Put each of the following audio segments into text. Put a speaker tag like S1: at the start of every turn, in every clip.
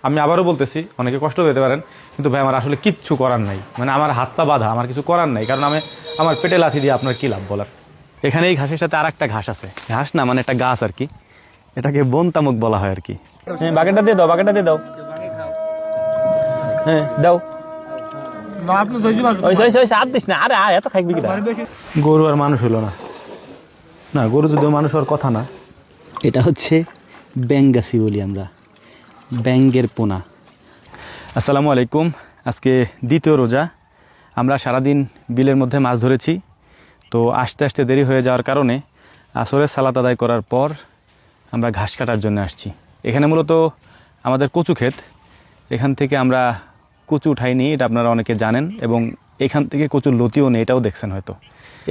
S1: আমি আবারও বলতেছি, অনেকে কষ্ট পেতে পারেন, কিন্তু ভাই আমার আসলে কিচ্ছু করার নাই, মানে আমার হাত পা বাঁধা, আমার কিছু করার নাই, কারণ আমার পেটে লাথি দিয়ে আপনার কী লাভ বলার। এখানে এই ঘাসের সাথে আর একটা ঘাস আছে, ঘাস না মানে একটা গাছ আর কি, এটাকে বনতামুক বলা হয় আর কি। হ্যাঁ, বাকেটটা দিয়ে দাও, বাকেটটা দিয়ে দাও। হ্যাঁ দাও। এত খাইবি কি? গরু আর মানুষ হলো না, না গরু যদিও মানুষ হওয়ার কথা না।
S2: এটা হচ্ছে ব্যাঙ্গাসি বলি আমরা, ব্যাঙ্গের পোনা।
S1: আসসালামু আলাইকুম। আজকে দ্বিতীয় রোজা। আমরা সারাদিন বিলের মধ্যে মাছ ধরেছি, তো আস্তে আস্তে দেরি হয়ে যাওয়ার কারণে আসরের সালাত আদায় করার পর আমরা ঘাস কাটার জন্য আসছি। এখানে মূলত আমাদের কচু ক্ষেত, এখান থেকে আমরা কচু উঠাইনি, এটা আপনারা অনেকে জানেন, এবং এখান থেকে কচুর লতিও নেই, এটাও দেখছেন হয়তো।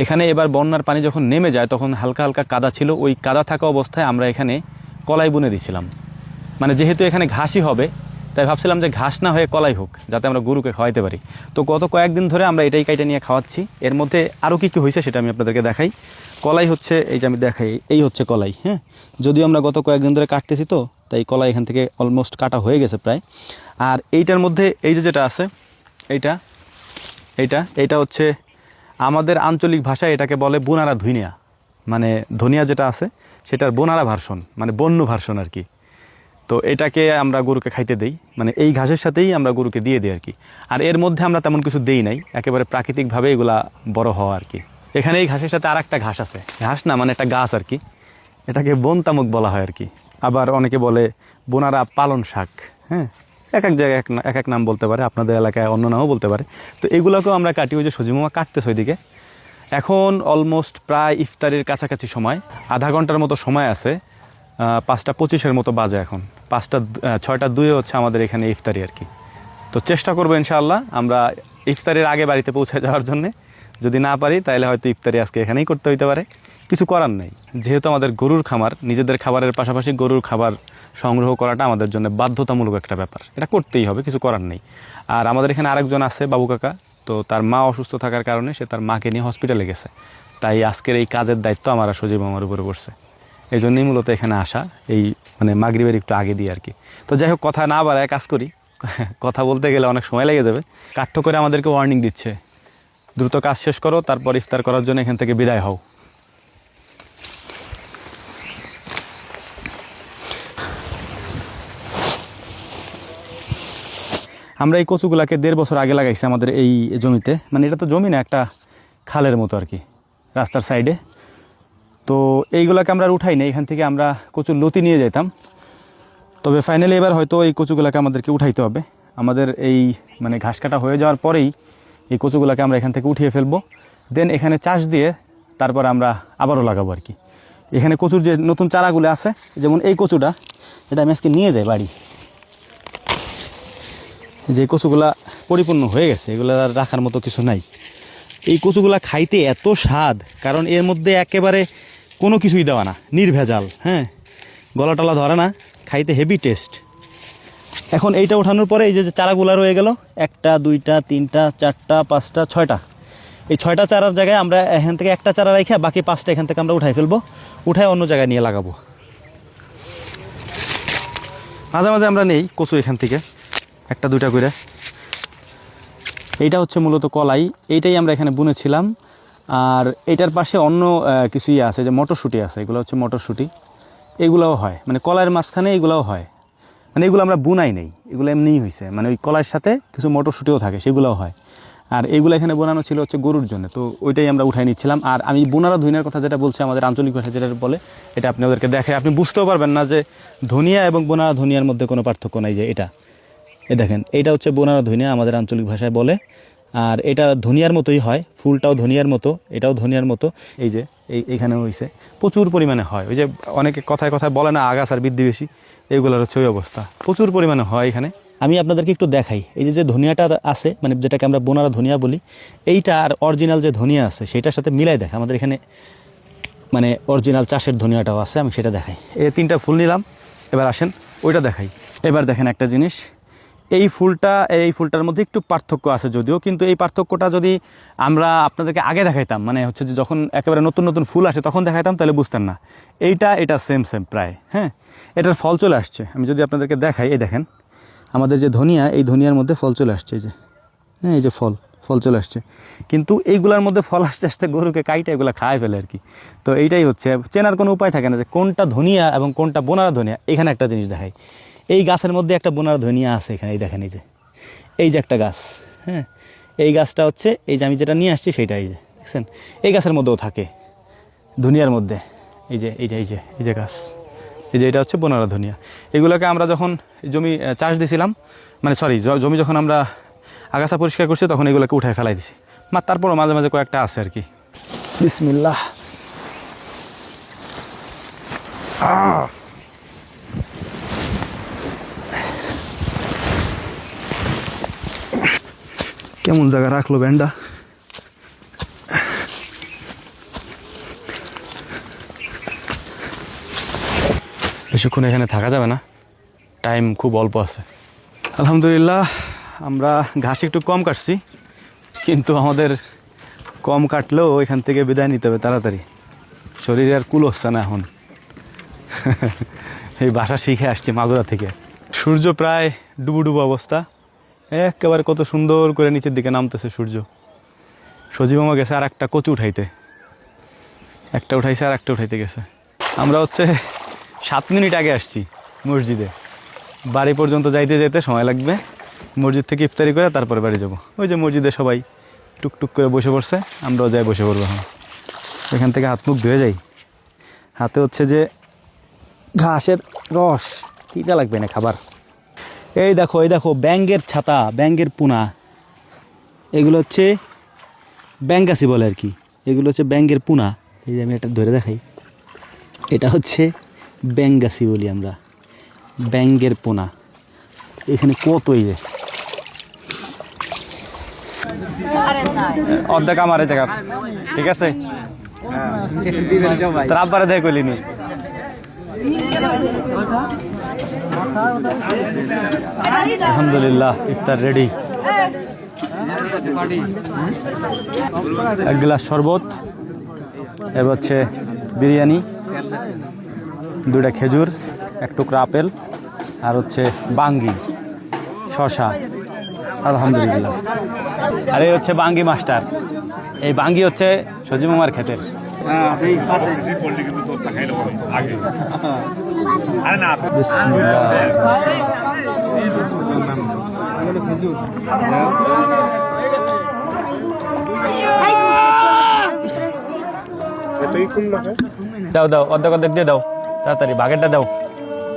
S1: এখানে এবার বন্যার পানি যখন নেমে যায় তখন হালকা হালকা কাদা ছিল, ওই কাদা থাকা অবস্থায় আমরা এখানে কলাই বুনে দিয়েছিলাম। মানে যেহেতু এখানে ঘাসই হবে, তাই ভাবছিলাম যে ঘাস না হয়ে কলাই হোক, যাতে আমরা গরুকে খাওয়াইতে পারি। তো গত কয়েকদিন ধরে আমরা এটাই কাইটা নিয়ে খাওয়াচ্ছি। এর মধ্যে আরও কী কী হয়েছে সেটা আমি আপনাদেরকে দেখাই। কলাই হচ্ছে, এই যে আমি দেখাই, এই হচ্ছে কলাই। হ্যাঁ, যদিও আমরা গত কয়েকদিন ধরে কাটতেছি, তো তাই কলাই এখান থেকে অলমোস্ট কাটা হয়ে গেছে প্রায়। আর এইটার মধ্যে এই যে যেটা আছে, এইটা হচ্ছে আমাদের আঞ্চলিক ভাষায় এটাকে বলে বোনারা ধুইনিয়া, মানে ধনিয়া যেটা আছে সেটার বোনারা ভার্সন, মানে বন্য ভার্সন আর কি। তো এটাকে আমরা গরুকে খাইতে দেই, মানে এই ঘাসের সাথেই আমরা গরুকে দিয়ে দিই আর কি। আর এর মধ্যে আমরা তেমন কিছু দেই নাই, একেবারে প্রাকৃতিকভাবে এগুলা বড় হওয়া আর কি। এখানে এই ঘাসের সাথে আর একটা ঘাস আছে, ঘাস না মানে একটা গাছ আর কি, এটাকে বনতামুক বলা হয় আর কি। আবার অনেকে বলে বোনারা পালন শাক। হ্যাঁ, এক এক জায়গায় এক এক নাম বলতে পারে, আপনাদের এলাকায় অন্য নামও বলতে পারে। তো এগুলোকেও আমরা কাটি, ওই যে সজিমামা কাটতেছে ওইদিকে। এখন অলমোস্ট প্রায় ইফতারির কাছাকাছি সময়, আধা ঘন্টার মতো সময় আছে। 5:25 মতো বাজে এখন, 6:02 হচ্ছে আমাদের এখানে ইফতারি আর কি। তো চেষ্টা করবো ইনশাআল্লাহ আমরা ইফতারির আগে বাড়িতে পৌঁছে যাওয়ার জন্যে। যদি না পারি তাহলে হয়তো ইফতারি আজকে এখানেই করতে হইতে পারে, কিছু করার নেই। যেহেতু আমাদের গরুর খামার, নিজেদের খাবারের পাশাপাশি গরুর খাবার সংগ্রহ করাটা আমাদের জন্য বাধ্যতামূলক একটা ব্যাপার, এটা করতেই হবে, কিছু করার নেই। আর আমাদের এখানে আরেকজন আছে, বাবু কাকা, তো তার মা অসুস্থ থাকার কারণে সে তার মাকে নিয়ে হসপিটালে গেছে, তাই আজকের এই কাজের দায়িত্ব আমার আর সজীব আমার উপরে পড়ছে। এই জন্যই মূলত এখানে আসা, এই মানে মাগরিবের একটু আগে দিয়ে আর কি। তো যাই হোক, কথা না বাড়ায় কাজ করি, কথা বলতে গেলে অনেক সময় লেগে যাবে। কাঠ্য করে আমাদেরকে ওয়ার্নিং দিচ্ছে, দ্রুত কাজ শেষ করো, তারপর ইফতার করার জন্য এখান থেকে বিদায় হও। আমরা এই কচুগুলাকে 1.5 বছর আগে লাগাইছি আমাদের এই জমিতে, মানে এটা তো জমি না, একটা খালের মতো আর কি, রাস্তার সাইডে। তো এইগুলাকে আমরা আর উঠাই না, এখান থেকে আমরা কচুর লতি নিয়ে যেতাম। তবে ফাইনালি এবার হয়তো এই কচুগুলাকে আমাদেরকে উঠাইতে হবে। আমাদের এই মানে ঘাস কাটা হয়ে যাওয়ার পরেই এই কচুগুলাকে আমরা এখান থেকে উঠিয়ে ফেলবো, দেন এখানে চাষ দিয়ে তারপর আমরা আবারও লাগাবো আর কি। এখানে কচুর যে নতুন চারাগুলো আছে, যেমন এই কচুটা, এটা আমি আজকে নিয়ে যাই বাড়ি। যে কচুগুলা পরিপূর্ণ হয়ে গেছে, এগুলো আর রাখার মতো কিছু নাই। এই কচুগুলা খাইতে এত স্বাদ, কারণ এর মধ্যে একেবারে কোনো কিছুই দেওয়া না, নির্ভেজাল। হ্যাঁ, গলা টলা ধরে না, খাইতে হেভি টেস্ট। এখন এইটা ওঠানোর পরে এই যে চারাগুলা রয়ে গেল, 1টা 2টা 3টা 4টা 5টা 6টা, এই 6টা চারার জায়গায় আমরা এখান থেকে একটা চারা রেখে বাকি 5টা এখান থেকে আমরা উঠাই ফেলবো, উঠায় অন্য জায়গায় নিয়ে লাগাবো। মাঝে মাঝে আমরা নেই কচু এখান থেকে 1টা 2টা করে। এইটা হচ্ছে মূলত কলাই, এইটাই আমরা এখানে বুনেছিলাম। আর এইটার পাশে অন্য কিছুই আছে, যে মটরশুঁটি আছে, এগুলো হচ্ছে মটরশুঁটি, এগুলোও হয়, মানে কলাইয়ের মাঝখানে এগুলোও হয়। মানে এগুলো আমরা বুনাই নেই, এগুলো এমনিই হয়েছে, মানে ওই কলাইয়ের সাথে কিছু মটরশুঁটিও থাকে, সেগুলোও হয়। আর এইগুলো এখানে বোনানো ছিল হচ্ছে গরুর জন্য, তো ওইটাই আমরা উঠাই নিচ্ছিলাম। আর আমি বোনারা ধনিয়ার কথা যেটা বলছি, আমাদের আঞ্চলিক ভাষা যেটা বলে, এটা আপনাদেরকে দেখে আপনি বুঝতেও পারবেন না যে ধনিয়া এবং বোনারা ধনিয়ার মধ্যে কোনো পার্থক্য নাই। যে এটা দেখেন, এইটা হচ্ছে বোনারা ধনিয়া আমাদের আঞ্চলিক ভাষায় বলে। আর এটা ধনিয়ার মতোই হয়, ফুলটাও ধনিয়ার মতো, এটাও ধনিয়ার মতো। এই যে এইখানেও হয়েছে, প্রচুর পরিমাণে হয়। ওই যে অনেকে কথায় কথায় বলে না, আগাছার বৃদ্ধি বেশি, এইগুলোর হচ্ছে ওই অবস্থা, প্রচুর পরিমাণে হয় এখানে। আমি আপনাদেরকে একটু দেখাই, এই যে ধনিয়াটা আছে, মানে যেটাকে আমরা বোনারা ধনিয়া বলি, এইটা আর অরিজিনাল যে ধনিয়া আছে সেটার সাথে মিলাই দেখা আমাদের এখানে, মানে অরিজিনাল চাষের ধনিয়াটাও আছে, আমি সেটা দেখাই। এই 3টা ফুল নিলাম, এবার আসেন ওইটা দেখাই। এবার দেখেন একটা জিনিস, এই ফুলটার মধ্যে একটু পার্থক্য আছে যদিও, কিন্তু এই পার্থক্যটা যদি আমরা আপনাদেরকে আগে দেখাইতাম, মানে হচ্ছে যে যখন একেবারে নতুন নতুন ফুল আসে তখন দেখাইতাম, তাহলে বুঝতেন না। এটা সেম প্রায়। হ্যাঁ, এটার ফল চলে আসছে, আমি যদি আপনাদেরকে দেখাই, এই দেখেন
S2: আমাদের যে ধনিয়া, এই ধনিয়ার মধ্যে ফল চলে আসছে, এই যে হ্যাঁ, এই যে ফল চলে আসছে,
S1: কিন্তু এইগুলার মধ্যে ফল আসতে আসতে গরুকে কাইটা এগুলো খায় ফেলে আর কি। তো এইটাই হচ্ছে, চেনার কোনো উপায় থাকে না যে কোনটা ধনিয়া এবং কোনটা বোনারা ধনিয়া। এখানে একটা জিনিস দেখাই, এই গাছের মধ্যে একটা বোনারা ধনিয়া আছে এখানে, এই দেখেন, এই যে একটা গাছ, হ্যাঁ, এই গাছটা হচ্ছে এই যে আমি যেটা নিয়ে আসছি সেইটা, এই যে দেখছেন, এই গাছের মধ্যেও থাকে ধনিয়ার মধ্যে, এই যে এই যে গাছ, এই যে এটা হচ্ছে বোনারা ধনিয়া। এগুলোকে আমরা যখন জমি চাষ দিয়েছিলাম, মানে সরি, জমি যখন আমরা আগাছা পরিষ্কার করছি তখন এগুলোকে উঠায় ফেলাই দিছি, তারপরও মাঝে মাঝে কয়েকটা আছে আর কি। বিসমিল্লাহ। কেমন জায়গা রাখলো ব্যান্ডা। বেশিক্ষণ এখানে থাকা যাবে না, টাইম খুব অল্প আছে। আলহামদুলিল্লাহ, আমরা ঘাস একটু কম কাটছি, কিন্তু আমাদের কম কাটলেও এখান থেকে বিদায় নিতে হবে তাড়াতাড়ি, শরীরে আর কুল হচ্ছে না এখন। এই বাসা শিখে আসছি মাগুরা থেকে। সূর্য প্রায় ডুবো অবস্থা, একেবারে কত সুন্দর করে নিচের দিকে নামতেছে সূর্য। সজীব মামা গেছে আর একটা কচু উঠাইতে, একটা উঠাইছে আর একটা উঠাইতে গেছে। আমরা হচ্ছে 7 মিনিট আগে আসছি মসজিদে, বাড়ি পর্যন্ত যাইতে যেতে সময় লাগবে। মসজিদ থেকে ইফতারি করে তারপরে বাড়ি যাব। ওই যে মসজিদে সবাই টুকটুক করে বসে পড়ছে, আমরাও যাই বসে পড়বো। এখন এখান থেকে হাত মুখ ধুয়ে যাই। হাতে হচ্ছে যে ঘাসের রস, টিকা লাগবে না খাবার। এই দেখো ব্যাঙ্গের ছাতা, ব্যাঙ্গের পুনা, এগুলো হচ্ছে ব্যাঙ্গাসি বলে আর কি, এগুলো হচ্ছে ব্যাঙ্গের পুনা। এই যে আমি এটা ধরে দেখাই, এটা হচ্ছে ব্যাঙ্গাসি বলি আমরা, ব্যাঙ্গের পোনা। এখানে কত, এই যে অর্ধেক আমার এই জায়গা, ঠিক আছে, তার আব্বারে দেখ কইলিনি। আলহামদুলিল্লাহ, ইফতার রেডি। এক গ্লাস শরবত, এবার হচ্ছে বিরিয়ানি, 2টা খেজুর, 1 টুকরা আপেল, আর হচ্ছে বাঙ্গি, শশা। আলহামদুলিল্লাহ। আর এই হচ্ছে বাঙ্গি মাস্টার, এই বাঙ্গি হচ্ছে সজীব মামার ক্ষেতের। দাও অর্ধেক দিয়ে দাও, তাড়াতাড়ি বাগেটটা দাও।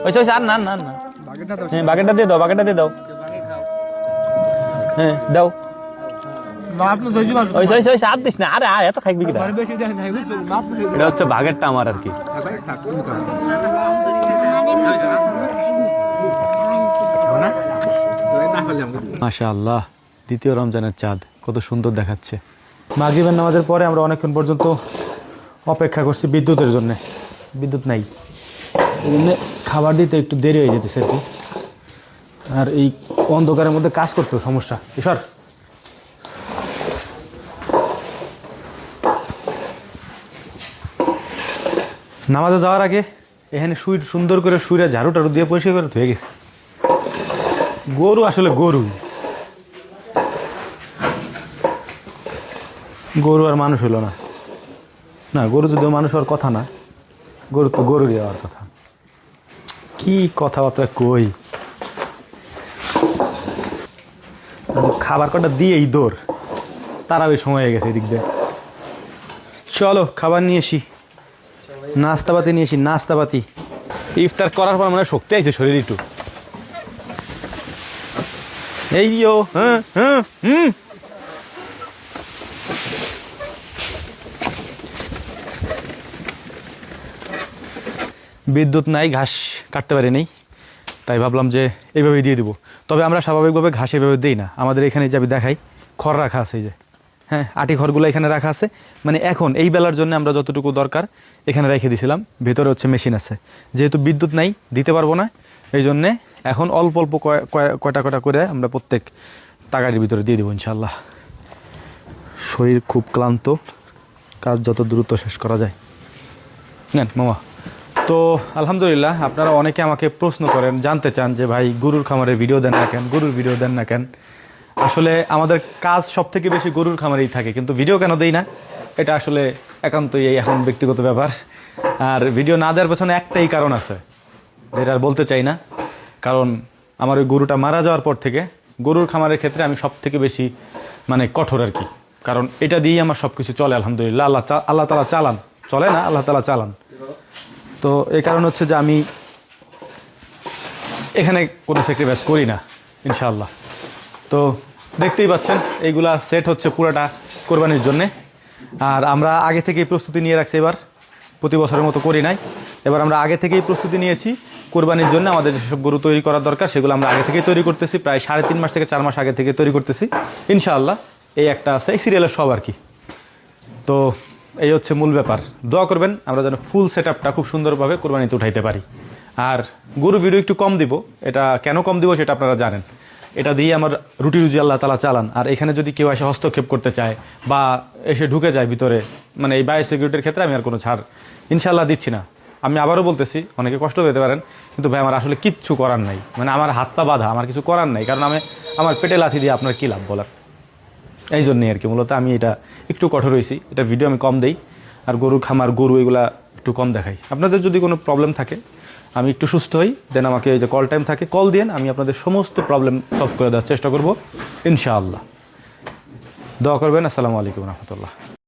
S1: ওই আর না, হ্যাঁ বাগেটটা দিয়ে দাও, হ্যাঁ দাও। হাত দিস না, আরে এত খাইবি কি? এটা হচ্ছে বাগেরটা আমার আর কি। মাশাআল্লাহ, দ্বিতীয় রমজানের চাঁদ কত সুন্দর দেখাচ্ছে। মাগরিবের নামাজের পরে আমরা অনেকক্ষণ পর্যন্ত অপেক্ষা করছি বিদ্যুতের জন্য, বিদ্যুৎ নাই, এই জন্য খাবার দিতে একটু দেরি হয়ে যেতেছে আর কি। আর এই অন্ধকারের মধ্যে কাজ করতেও সমস্যা। ঈশ্বর, নামাজে যাওয়ার আগে এখানে সুন্দর করে শুইরা ঝাড়ু টাড়ু দিয়ে পরিষ্কার করে ধুয়ে গেছে। গরু আসলে গরু আর মানুষ হইল না, গরু যদিও মানুষ হওয়ার কথা না, গরু তো গরুরই হওয়ার কথা। কি কথাবার্তা কই, খাবার কটা দিয়েই দৌড়, তারাবি সময় হয়ে গেছে এদিক দিয়ে। চলো খাবার নিয়ে আসি, নাস্তাপাতি নিয়ে আসি, নাস্তাপাতি। ইফতার করার পর মানে শক্তি আছে শরীর একটু। এই বিদ্যুৎ নাই, ঘাস কাটতে পারি নাই, তাই ভাবলাম যে এইভাবেই দিয়ে দিব। তবে আমরা স্বাভাবিকভাবে ঘাস এভাবে দিই না, আমাদের এখানে যে আমি দেখাই খড় রাখা আছে, এই যে হ্যাঁ আটি খড়গুলো এখানে রাখা আছে। মানে এখন এই বেলার জন্য আমরা যতটুকু দরকার এখানে রেখে দিয়েছিলাম, ভেতরে হচ্ছে মেশিন আছে। যেহেতু বিদ্যুৎ নাই, দিতে পারবো না, এই জন্যে এখন অল্প অল্প কয়টা করে আমরা প্রত্যেক তাগাড়ির ভিতরে দিয়ে দেবো ইনশাল্লাহ। শরীর খুব ক্লান্ত, কাজ যত দ্রুত শেষ করা যায়। নেন মামা। তো আলহামদুলিল্লাহ, আপনারা অনেকে আমাকে প্রশ্ন করেন, জানতে চান যে ভাই গরুর খামারের ভিডিও দেন না কেন, গরুর ভিডিও দেন না কেন। আসলে আমাদের কাজ সব থেকে বেশি গরুর খামারেই থাকে, কিন্তু ভিডিও কেন দেই না এটা আসলে একান্তই এই এখন ব্যক্তিগত ব্যাপার। আর ভিডিও না দেওয়ার পেছনে একটাই কারণ আছে, যেটা আর বলতে চাই না। কারণ আমার ওই গরুটা মারা যাওয়ার পর থেকে গরুর খামারের ক্ষেত্রে আমি সব থেকে বেশি মানে কঠোর আর কি। কারণ এটা দিয়েই আমার সব কিছু চলে আলহামদুলিল্লাহ। আল্লাহ তাআলা চালান, চলে না, আল্লাহ তাআলা চালান। তো এই কারণ হচ্ছে যে আমি এখানে কোনো স্যাক্রিফাইস করি না ইনশাআল্লাহ। তো দেখতেই পাচ্ছেন এইগুলা সেট হচ্ছে পুরাটা কোরবানির জন্যে। আর আমরা আগে থেকেই প্রস্তুতি নিয়ে রাখছি, এবার প্রতি বছরের মতো করি নাই, এবার আমরা আগে থেকেই প্রস্তুতি নিয়েছি কোরবানির জন্য। আমাদের যেসব গরু তৈরি করার দরকার সেগুলো আমরা আগে থেকেই তৈরি করতেছি, প্রায় 3.5 মাস থেকে 4 মাস আগে থেকে তৈরি করতেছি ইনশাআল্লাহ। এই একটা আছে, এই সিরিয়ালের সব আর কি। তো এই হচ্ছে মূল ব্যাপার। দোয়া করবেন আমরা যেন ফুল সেট আপটা খুব সুন্দরভাবে কোরবানিতে উঠাইতে পারি। আর গরু ভিডিও একটু কম দিব, এটা কেন কম দিব সেটা আপনারা জানেন। এটা দিয়ে আমার রুটি রুজি আল্লাহ তাআলা চালান। আর এখানে যদি কেউ এসে হস্তক্ষেপ করতে চায় বা এসে ঢুকে যায় ভিতরে, মানে এই বায়ো সিকিউরিটির ক্ষেত্রে আমি আর কোনো ছাড় ইনশাআল্লাহ দিচ্ছি না। আমি আবারও বলতেছি, অনেকে কষ্ট পেতে পারেন, কিন্তু ভাই আমার আসলে কিচ্ছু করার নাই, মানে আমার হাত পা বাঁধা, আমার কিছু করার নাই। কারণ আমার পেটে লাথি দিয়ে আপনার কী লাভ বলার, এই জন্যই আর কি মূলত আমি এটা একটু কঠোর হয়েছি। এটা ভিডিও আমি কম দেই, আর গরু খামার গরু এগুলা একটু কম দেখাই। আপনাদের যদি কোনো প্রবলেম থাকে, আমি একটু সুস্থ হই, দেন আমাকে এই যে কল টাইম থাকে, কল দিন, আমি আপনাদের সমস্ত প্রবলেম সলভ করে দেওয়ার চেষ্টা করব ইনশাআল্লাহ। দোয়া করবেন। আসসালামু আলাইকুম রহমতুল্লাহ।